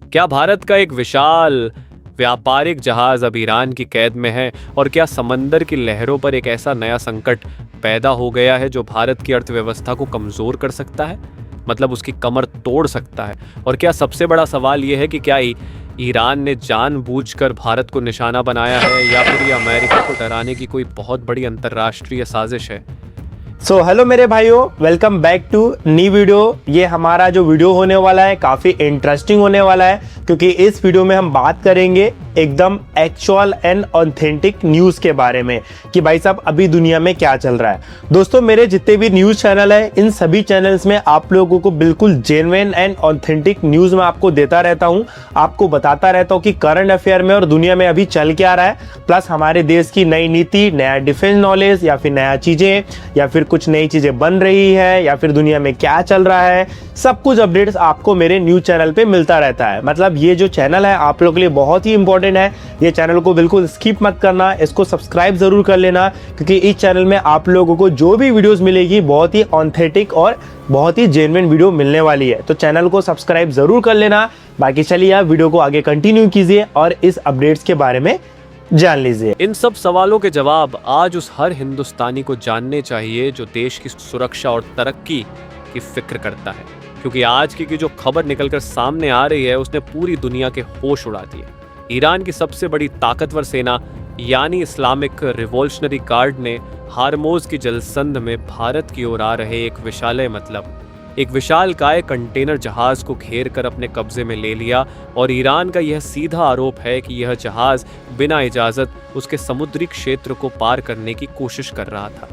क्या भारत का एक विशाल व्यापारिक जहाज अब ईरान की कैद में है? और क्या समंदर की लहरों पर एक ऐसा नया संकट पैदा हो गया है जो भारत की अर्थव्यवस्था को कमजोर कर सकता है, मतलब उसकी कमर तोड़ सकता है? और क्या सबसे बड़ा सवाल यह है कि क्या ईरान ने जानबूझकर भारत को निशाना बनाया है या फिर ये अमेरिका को डराने की कोई बहुत बड़ी अंतर्राष्ट्रीय साजिश है? हेलो मेरे भाइयों, welcome back to new video. ये हमारा जो वीडियो होने वाला है काफ़ी इंटरेस्टिंग होने वाला है, क्योंकि इस वीडियो में हम बात करेंगे एकदम एक्चुअल एंड ऑथेंटिक न्यूज़ के बारे में कि भाई साहब अभी दुनिया में क्या चल रहा है। दोस्तों, मेरे जितने भी न्यूज़ चैनल है, इन सभी चैनल्स में आप लोगों को बिल्कुल जेन्युइन एंड ऑथेंटिक न्यूज़ मैं आपको देता रहता हूँ, आपको बताता रहता हूँ कि करंट अफेयर में और दुनिया में अभी चल क्या रहा है, प्लस हमारे देश की नई नीति, नया डिफेंस नॉलेज या फिर नया चीज़ें या फिर कुछ नई चीजें बन रही है या फिर दुनिया में क्या चल रहा है, सब कुछ अपडेट्स आपको मेरे न्यूज चैनल पे मिलता रहता है। मतलब ये जो चैनल है आप लोगों के लिए बहुत ही इंपॉर्टेंट है। ये चैनल को बिल्कुल स्किप मत करना, इसको सब्सक्राइब जरूर कर लेना, क्योंकि इस चैनल में आप लोगों को जो भी वीडियोस मिलेगी बहुत ही ऑथेंटिक और बहुत ही जेन्युइन वीडियो मिलने वाली है। तो चैनल को सब्सक्राइब जरूर कर लेना। बाकी चलिए आप वीडियो को आगे कंटिन्यू कीजिए और इस अपडेट्स के बारे में जान लीजिए। इन सब सवालों के जवाब आज उस हर हिंदुस्तानी को जानने चाहिए जो देश की सुरक्षा और तरक्की की फिक्र करता है, क्योंकि आज की जो खबर निकलकर सामने आ रही है उसने पूरी दुनिया के होश उड़ा दिए। ईरान की सबसे बड़ी ताकतवर सेना यानी इस्लामिक रिवॉल्यूशनरी गार्ड ने हार्मोज की जलसंध में भारत की ओर आ रहे एक विशालकाय कंटेनर जहाज को घेर कर अपने कब्जे में ले लिया। और ईरान का यह सीधा आरोप है कि यह जहाज बिना इजाजत उसके समुद्री क्षेत्र को पार करने की कोशिश कर रहा था।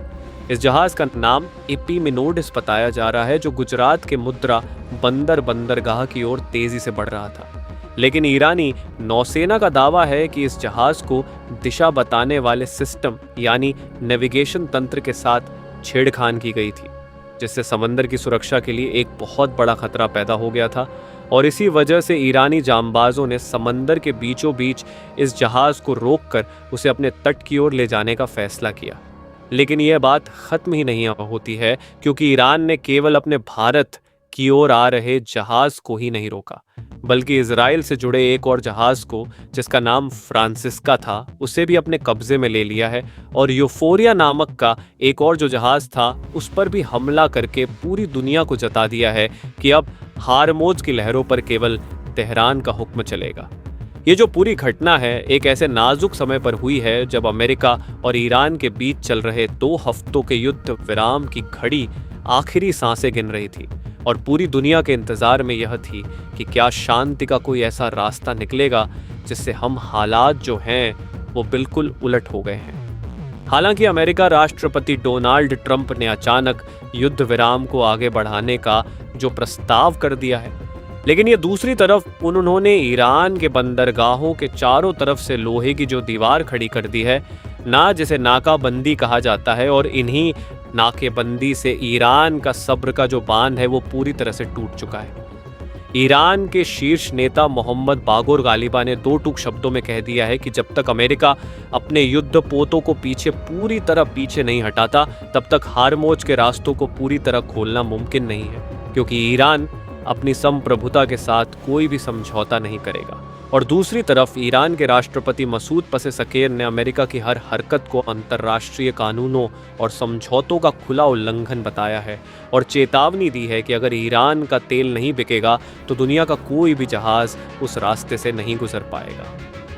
इस जहाज का नाम एपिमिनोडिस बताया जा रहा है, जो गुजरात के मुद्रा बंदरगाह की ओर तेजी से बढ़ रहा था। लेकिन ईरानी नौसेना का दावा है कि इस जहाज को दिशा बताने वाले सिस्टम यानी नेविगेशन तंत्र के साथ छेड़खानी की गई थी, जिससे समंदर की सुरक्षा के लिए एक बहुत बड़ा खतरा पैदा हो गया था। और इसी वजह से ईरानी जांबाजों ने समंदर के बीचों बीच इस जहाज को रोककर उसे अपने तट की ओर ले जाने का फैसला किया। लेकिन यह बात खत्म ही नहीं होती है, क्योंकि ईरान ने केवल अपने भारत की ओर आ रहे जहाज को ही नहीं रोका, बल्कि इजराइल से जुड़े एक और जहाज को, जिसका नाम फ्रांसिस्का था, उसे भी अपने कब्जे में ले लिया है। और यूफोरिया नामक का एक और जो जहाज था उस पर भी हमला करके पूरी दुनिया को जता दिया है कि अब हार्मोज की लहरों पर केवल तेहरान का हुक्म चलेगा। ये जो पूरी घटना है एक ऐसे नाजुक समय पर हुई है जब अमेरिका और ईरान के बीच चल रहे 2 हफ्तों के युद्ध विराम की घड़ी आखिरी सांसें गिन रही थी। और पूरी दुनिया के इंतजार में यह थी कि क्या शांति का कोई ऐसा रास्ता निकलेगा जिससे हम हालात जो हैं वो बिल्कुल उलट हो गए हैं। हालांकि अमेरिका राष्ट्रपति डोनाल्ड ट्रंप ने अचानक युद्ध विराम को आगे बढ़ाने का जो प्रस्ताव कर दिया है, लेकिन ये दूसरी तरफ उन्होंने ईरान के बंदरगाहों के चारों तरफ से लोहे की जो दीवार खड़ी कर दी है ना, जिसे नाकाबंदी कहा जाता है। और इन्हीं नाकेबंदी से ईरान का सब्र का जो बांध है वो पूरी तरह से टूट चुका है। ईरान के शीर्ष नेता मोहम्मद बागोर गालिबा ने 2 टूक शब्दों में कह दिया है कि जब तक अमेरिका अपने युद्ध पोतों को पूरी तरह पीछे नहीं हटाता, तब तक हार्मोज के रास्तों को पूरी तरह खोलना मुमकिन नहीं है, क्योंकि ईरान अपनी संप्रभुता के साथ कोई भी समझौता नहीं करेगा। और दूसरी तरफ ईरान के राष्ट्रपति मसूद पज़ेशकियान ने अमेरिका की हर हरकत को अंतर्राष्ट्रीय कानूनों और समझौतों का खुला उल्लंघन बताया है और चेतावनी दी है कि अगर ईरान का तेल नहीं बिकेगा तो दुनिया का कोई भी जहाज उस रास्ते से नहीं गुजर पाएगा।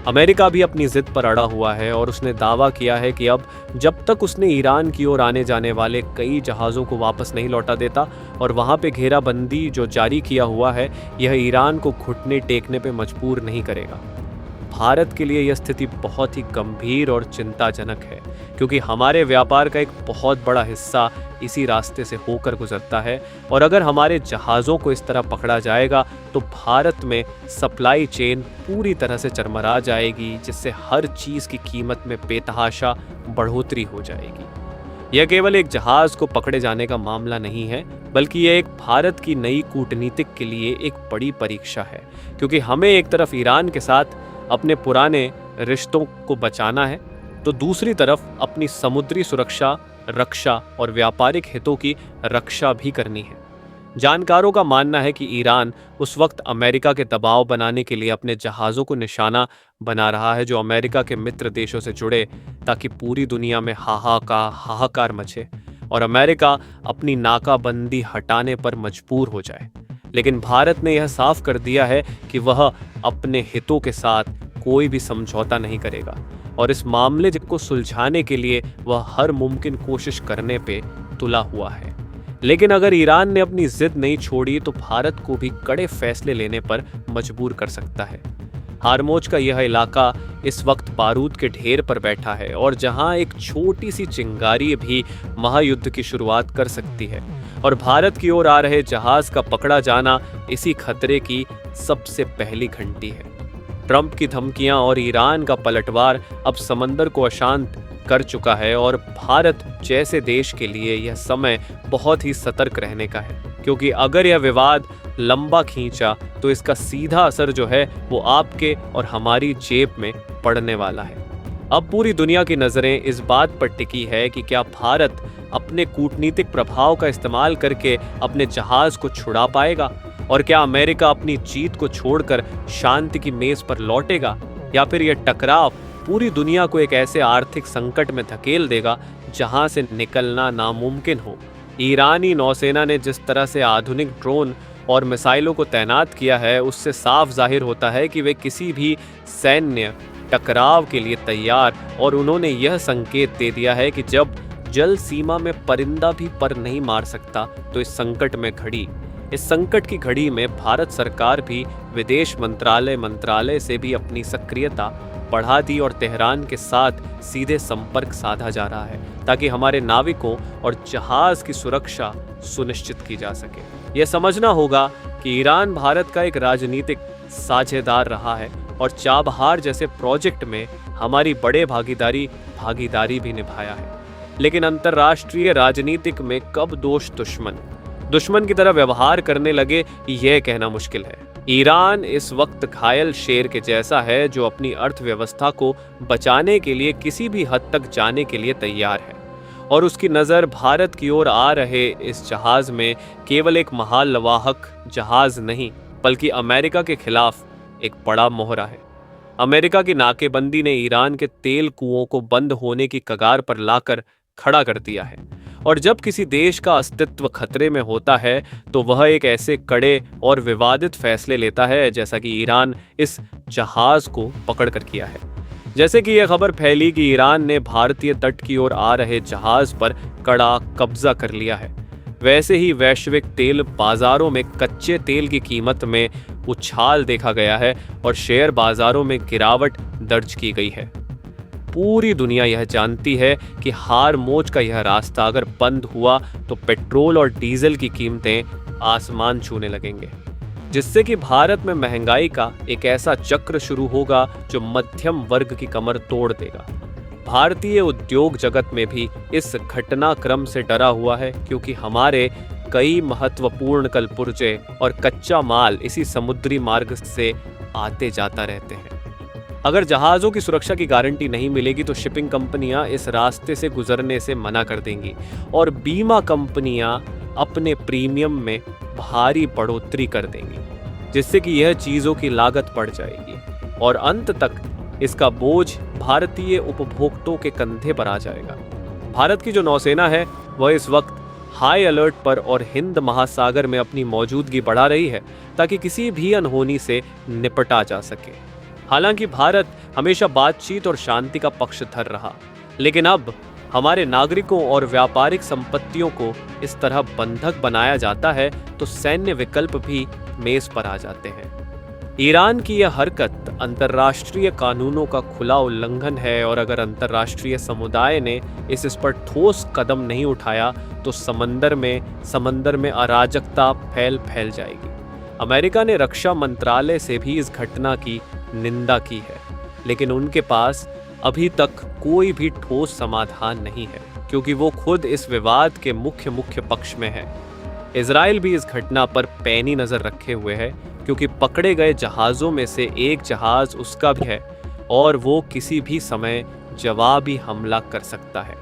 अमेरिका भी अपनी जिद पर अड़ा हुआ है और उसने दावा किया है कि अब जब तक उसने ईरान की ओर आने जाने वाले कई जहाज़ों को वापस नहीं लौटा देता और वहाँ पे घेराबंदी जो जारी किया हुआ है यह ईरान को घुटने टेकने पे मजबूर नहीं करेगा। भारत के लिए यह स्थिति बहुत ही गंभीर और चिंताजनक है, क्योंकि हमारे व्यापार का एक बहुत बड़ा हिस्सा इसी रास्ते से होकर गुजरता है। और अगर हमारे जहाज़ों को इस तरह पकड़ा जाएगा तो भारत में सप्लाई चेन पूरी तरह से चरमरा जाएगी, जिससे हर चीज़ की कीमत में बेतहाशा बढ़ोतरी हो जाएगी। यह केवल एक जहाज़ को पकड़े जाने का मामला नहीं है, बल्कि यह एक भारत की नई कूटनीतिक के लिए एक बड़ी परीक्षा है, क्योंकि हमें एक तरफ ईरान के साथ अपने पुराने रिश्तों को बचाना है, तो दूसरी तरफ अपनी समुद्री सुरक्षा, रक्षा और व्यापारिक हितों की रक्षा भी करनी है। जानकारों का मानना है कि ईरान उस वक्त अमेरिका के दबाव बनाने के लिए अपने जहाज़ों को निशाना बना रहा है जो अमेरिका के मित्र देशों से जुड़े, ताकि पूरी दुनिया में हाहाकार मचे और अमेरिका अपनी नाकाबंदी हटाने पर मजबूर हो जाए। लेकिन भारत ने यह साफ कर दिया है कि वह अपने हितों के साथ कोई भी समझौता नहीं करेगा और इस मामले को सुलझाने के लिए वह हर मुमकिन कोशिश करने पे तुला हुआ है। लेकिन अगर ईरान ने अपनी जिद नहीं छोड़ी तो भारत को भी कड़े फैसले लेने पर मजबूर कर सकता है। हारमोज का यह इलाका इस वक्त बारूद के ढेर पर बैठा है और जहां एक छोटी सी चिंगारी भी महायुद्ध की शुरुआत कर सकती है और भारत की ओर आ रहे जहाज का पकड़ा जाना इसी खतरे की सबसे पहली घंटी है। ट्रंप की धमकियां और ईरान का पलटवार अब समंदर को अशांत कर चुका है और भारत जैसे देश के लिए यह समय बहुत ही सतर्क रहने का है, क्योंकि अगर यह विवाद लंबा खींचा तो इसका सीधा असर जो है वो आपके और हमारी जेब में पड़ने वाला है। अब पूरी दुनिया की नजरें इस बात पर टिकी है कि क्या भारत अपने कूटनीतिक प्रभाव का इस्तेमाल करके अपने जहाज को छुड़ा पाएगा और क्या अमेरिका अपनी जीत को छोड़कर शांति की मेज पर लौटेगा, या फिर यह टकराव पूरी दुनिया को एक ऐसे आर्थिक संकट में धकेल देगा जहां से निकलना नामुमकिन हो। ईरानी नौसेना ने जिस तरह से आधुनिक ड्रोन और मिसाइलों को तैनात किया है उससे साफ जाहिर होता है कि वे किसी भी सैन्य टकराव के लिए तैयार, और उन्होंने यह संकेत दे दिया है कि जब जल सीमा में परिंदा भी पर नहीं मार सकता तो इस संकट की घड़ी में भारत सरकार भी विदेश मंत्रालय से भी अपनी सक्रियता बढ़ा दी और तेहरान के साथ सीधे संपर्क साधा जा रहा है ताकि हमारे नाविकों और जहाज की सुरक्षा सुनिश्चित की जा सके। यह समझना होगा कि ईरान भारत का एक राजनीतिक साझेदार रहा है और चाबहार जैसे प्रोजेक्ट में हमारी बड़े भागीदारी भी निभाया है। लेकिन अंतर्राष्ट्रीय राजनीतिक में कब दोष दुश्मन की तरह व्यवहार करने लगे यह कहना मुश्किल है। ईरान इस वक्त घायल शेर के जैसा है जो अपनी अर्थव्यवस्था को बचाने के लिए किसी भी हद तक जाने के लिए तैयार है और उसकी नज़र भारत की ओर आ रहे इस जहाज में केवल एक महालवाहक जहाज नहीं बल्कि अमेरिका के खिलाफ एक बड़ा मोहरा है। अमेरिका की नाकेबंदी ने ईरान के तेल कुओं को बंद होने की कगार पर लाकर खड़ा कर दिया है और जब किसी देश का अस्तित्व खतरे में होता है तो वह एक ऐसे कड़े और विवादित फैसले लेता है जैसा कि ईरान इस जहाज को पकड़कर किया है। जैसे कि यह खबर फैली कि ईरान ने भारतीय तट की ओर आ रहे जहाज पर कड़ा कब्जा कर लिया है, वैसे ही वैश्विक तेल बाजारों में कच्चे तेल की कीमत में उछाल देखा गया है और शेयर बाजारों में गिरावट दर्ज की गई है। पूरी दुनिया यह जानती है कि हारमोज का यह रास्ता अगर बंद हुआ तो पेट्रोल और डीजल की कीमतें आसमान छूने लगेंगे, जिससे कि भारत में महंगाई का एक ऐसा चक्र शुरू होगा जो मध्यम वर्ग की कमर तोड़ देगा। भारतीय उद्योग जगत में भी इस घटनाक्रम से डरा हुआ है क्योंकि हमारे कई महत्वपूर्ण कलपुर्जे और कच्चा माल इसी समुद्री मार्ग से आते जाता रहते हैं। अगर जहाज़ों की सुरक्षा की गारंटी नहीं मिलेगी तो शिपिंग कंपनियां इस रास्ते से गुजरने से मना कर देंगी और बीमा कंपनियां अपने प्रीमियम में भारी बढ़ोतरी कर देंगी, जिससे कि यह चीज़ों की लागत बढ़ जाएगी और अंत तक इसका बोझ भारतीय उपभोक्ताओं के कंधे पर आ जाएगा। भारत की जो नौसेना है वह इस वक्त हाई अलर्ट पर और हिंद महासागर में अपनी मौजूदगी बढ़ा रही है ताकि किसी भी अनहोनी से निपटा जा सके। हालांकि भारत हमेशा बातचीत और शांति का पक्षधर रहा, लेकिन अब हमारे नागरिकों और व्यापारिक संपत्तियों को इस तरह बंधक बनाया जाता है तो सैन्य विकल्प भी मेज पर आ जाते हैं। ईरान की यह हरकत अंतर्राष्ट्रीय कानूनों का खुला उल्लंघन है और अगर अंतर्राष्ट्रीय समुदाय ने इस पर ठोस कदम नहीं उठाया तो समंदर में अराजकता फैल जाएगी। अमेरिका ने रक्षा मंत्रालय से भी इस घटना की निंदा की है, लेकिन उनके पास अभी तक कोई भी ठोस समाधान नहीं है क्योंकि वो खुद इस विवाद के मुख्य पक्ष में है। इजराइल भी इस घटना पर पैनी नजर रखे हुए है क्योंकि पकड़े गए जहाज़ों में से एक जहाज उसका भी है और वो किसी भी समय जवाबी हमला कर सकता है,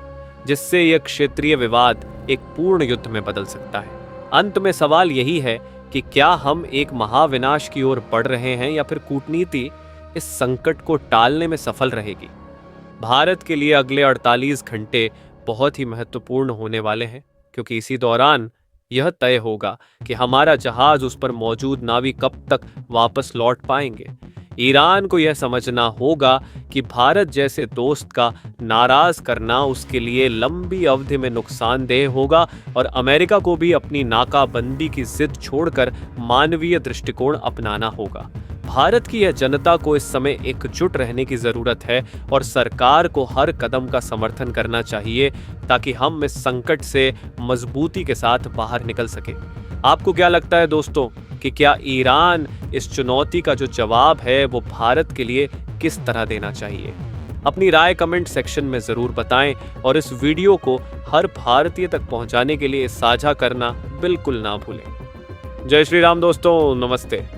जिससे यह क्षेत्रीय विवाद एक पूर्ण युद्ध में बदल सकता है। अंत में सवाल यही है कि क्या हम एक महाविनाश की ओर बढ़ रहे हैं या फिर कूटनीति इस संकट को टालने में सफल रहेगी। भारत के लिए अगले 48 घंटे बहुत ही महत्वपूर्ण होने वाले हैं, क्योंकि इसी दौरान यह तय होगा कि हमारा जहाज उस पर मौजूद नाविक कब तक वापस लौट पाएंगे। ईरान को यह समझना होगा कि भारत जैसे दोस्त का नाराज करना उसके लिए लंबी अवधि में नुकसानदेह होगा और अमेरिका को भी अपनी नाकाबंदी की जिद छोड़कर मानवीय दृष्टिकोण अपनाना होगा। भारत की यह जनता को इस समय एकजुट रहने की जरूरत है और सरकार को हर कदम का समर्थन करना चाहिए ताकि हम इस संकट से मजबूती के साथ बाहर निकल सके। आपको क्या लगता है दोस्तों कि क्या ईरान इस चुनौती का जो जवाब है वो भारत के लिए किस तरह देना चाहिए? अपनी राय कमेंट सेक्शन में जरूर बताएं और इस वीडियो को हर भारतीय तक पहुंचाने के लिए साझा करना बिल्कुल ना भूलें। जय श्री राम दोस्तों, नमस्ते।